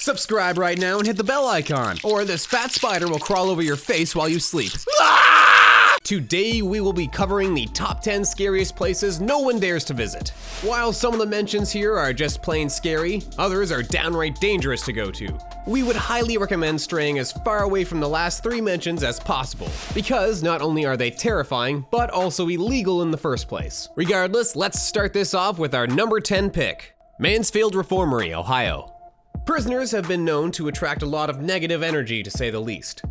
Subscribe right now and hit the bell icon, or this fat spider will crawl over your face while you sleep. Today we will be covering the top 10 scariest places no one dares to visit. While some of the mentions here are just plain scary, others are downright dangerous to go to. We would highly recommend straying as far away from the last 3 mentions as possible, because not only are they terrifying, but also illegal in the first place. Regardless, let's start this off with our number 10 pick, Mansfield Reformatory, Ohio. Prisoners have been known to attract a lot of negative energy, to say the least.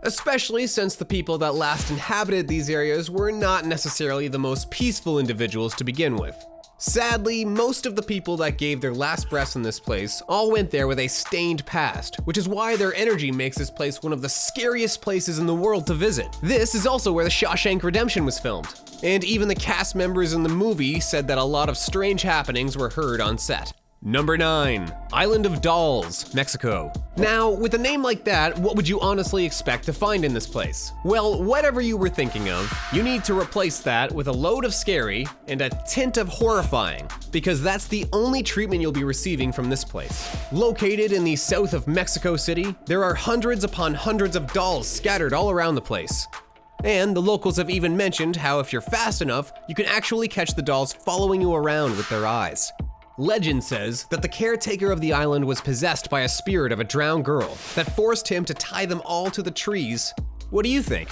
Especially since the people that last inhabited these areas were not necessarily the most peaceful individuals to begin with. Sadly, most of the people that gave their last breaths in this place all went there with a stained past, which is why their energy makes this place one of the scariest places in the world to visit. This is also where The Shawshank Redemption was filmed, and even the cast members in the movie said that a lot of strange happenings were heard on set. Number 9, Island of Dolls, Mexico. Now, with a name like that, what would you honestly expect to find in this place? Well, whatever you were thinking of, you need to replace that with a load of scary and a tint of horrifying, because that's the only treatment you'll be receiving from this place. Located in the south of Mexico City, there are hundreds upon hundreds of dolls scattered all around the place. And the locals have even mentioned how if you're fast enough, you can actually catch the dolls following you around with their eyes. Legend says that the caretaker of the island was possessed by a spirit of a drowned girl that forced him to tie them all to the trees. What do you think?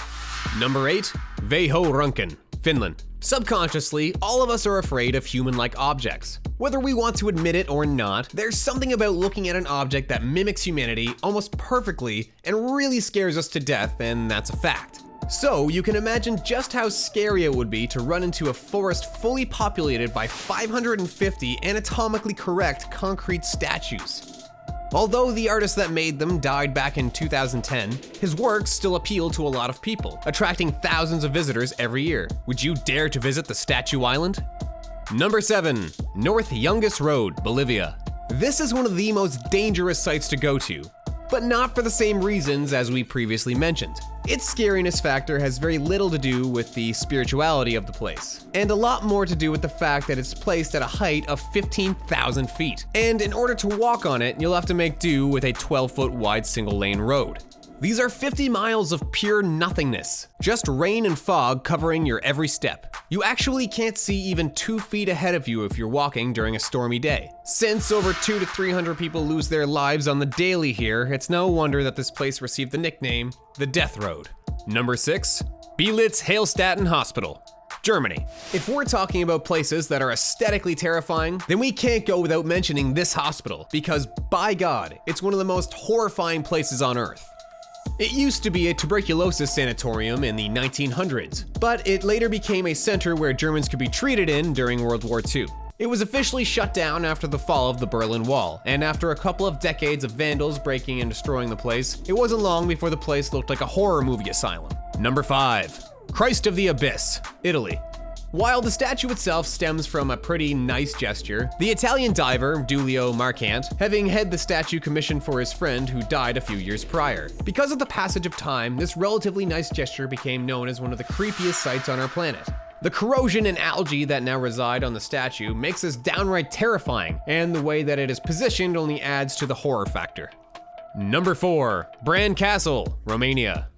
Number 8, Runken, Finland. Subconsciously, all of us are afraid of human-like objects. Whether we want to admit it or not, there's something about looking at an object that mimics humanity almost perfectly and really scares us to death, and that's a fact. So you can imagine just how scary it would be to run into a forest fully populated by 550 anatomically correct concrete statues. Although the artist that made them died back in 2010, his works still appeal to a lot of people, attracting thousands of visitors every year. Would you dare to visit the Statue Island? Number 7, North Yungas Road, Bolivia. This is one of the most dangerous sites to go to, but not for the same reasons as we previously mentioned. Its scariness factor has very little to do with the spirituality of the place, and a lot more to do with the fact that it's placed at a height of 15,000 feet. And in order to walk on it, you'll have to make do with a 12-foot wide single-lane road. These are 50 miles of pure nothingness, just rain and fog covering your every step. You actually can't see even 2 feet ahead of you if you're walking during a stormy day. Since over 200 to 300 people lose their lives on the daily here, it's no wonder that this place received the nickname, the Death Road. Number 6, Belitz Heilstätten Hospital, Germany. If we're talking about places that are aesthetically terrifying, then we can't go without mentioning this hospital, because by God, it's one of the most horrifying places on earth. It used to be a tuberculosis sanatorium in the 1900s, but it later became a center where Germans could be treated in during World War II. It was officially shut down after the fall of the Berlin Wall, and after a couple of decades of vandals breaking and destroying the place, it wasn't long before the place looked like a horror movie asylum. Number 5, Christ of the Abyss, Italy. While the statue itself stems from a pretty nice gesture, the Italian diver, Giulio Marcant, having had the statue commissioned for his friend who died a few years prior. Because of the passage of time, this relatively nice gesture became known as one of the creepiest sights on our planet. The corrosion and algae that now reside on the statue makes this downright terrifying, and the way that it is positioned only adds to the horror factor. Number 4, Bran Castle, Romania.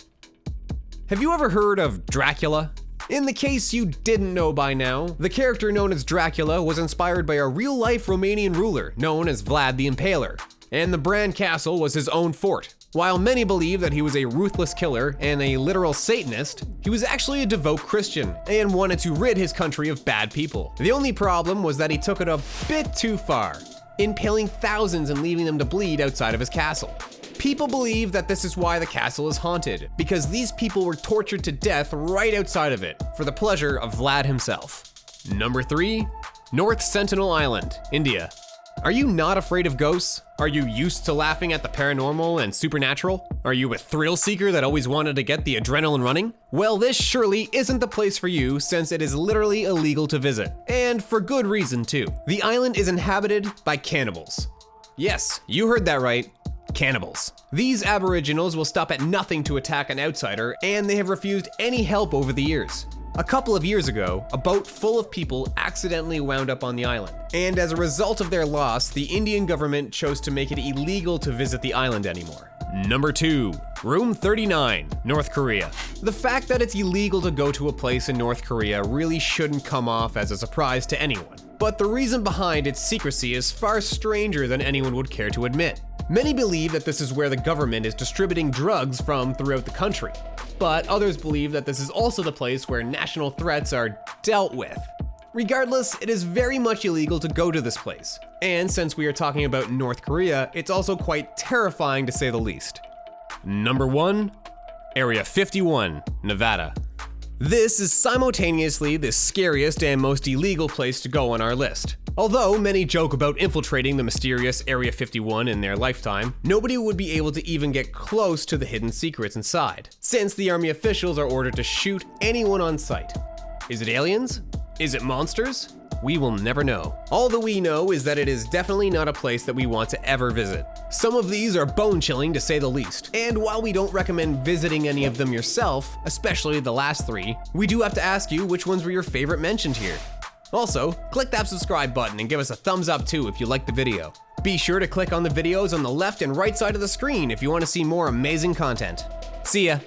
Have you ever heard of Dracula? In the case you didn't know by now, the character known as Dracula was inspired by a real-life Romanian ruler known as Vlad the Impaler, and the Bran Castle was his own fort. While many believe that he was a ruthless killer and a literal Satanist, he was actually a devout Christian and wanted to rid his country of bad people. The only problem was that he took it a bit too far, impaling thousands and leaving them to bleed outside of his castle. People believe that this is why the castle is haunted, because these people were tortured to death right outside of it, for the pleasure of Vlad himself. Number 3, North Sentinel Island, India. Are you not afraid of ghosts? Are you used to laughing at the paranormal and supernatural? Are you a thrill seeker that always wanted to get the adrenaline running? Well, this surely isn't the place for you, since it is literally illegal to visit. And for good reason too. The island is inhabited by cannibals. Yes, you heard that right. Cannibals. These aboriginals will stop at nothing to attack an outsider, and they have refused any help over the years. A couple of years ago, a boat full of people accidentally wound up on the island. And as a result of their loss, the Indian government chose to make it illegal to visit the island anymore. Number 2. Room 39, North Korea. The fact that it's illegal to go to a place in North Korea really shouldn't come off as a surprise to anyone. But the reason behind its secrecy is far stranger than anyone would care to admit. Many believe that this is where the government is distributing drugs from throughout the country. But others believe that this is also the place where national threats are dealt with. Regardless, it is very much illegal to go to this place. And since we are talking about North Korea, it's also quite terrifying to say the least. Number 1. Area 51, Nevada. This is simultaneously the scariest and most illegal place to go on our list. Although many joke about infiltrating the mysterious Area 51 in their lifetime, nobody would be able to even get close to the hidden secrets inside, since the army officials are ordered to shoot anyone on sight. Is it aliens? Is it monsters? We will never know. All that we know is that it is definitely not a place that we want to ever visit. Some of these are bone-chilling to say the least, and while we don't recommend visiting any of them yourself, especially the last 3, we do have to ask you which ones were your favorite mentioned here. Also, click that subscribe button and give us a thumbs up too if you liked the video. Be sure to click on the videos on the left and right side of the screen if you want to see more amazing content. See ya!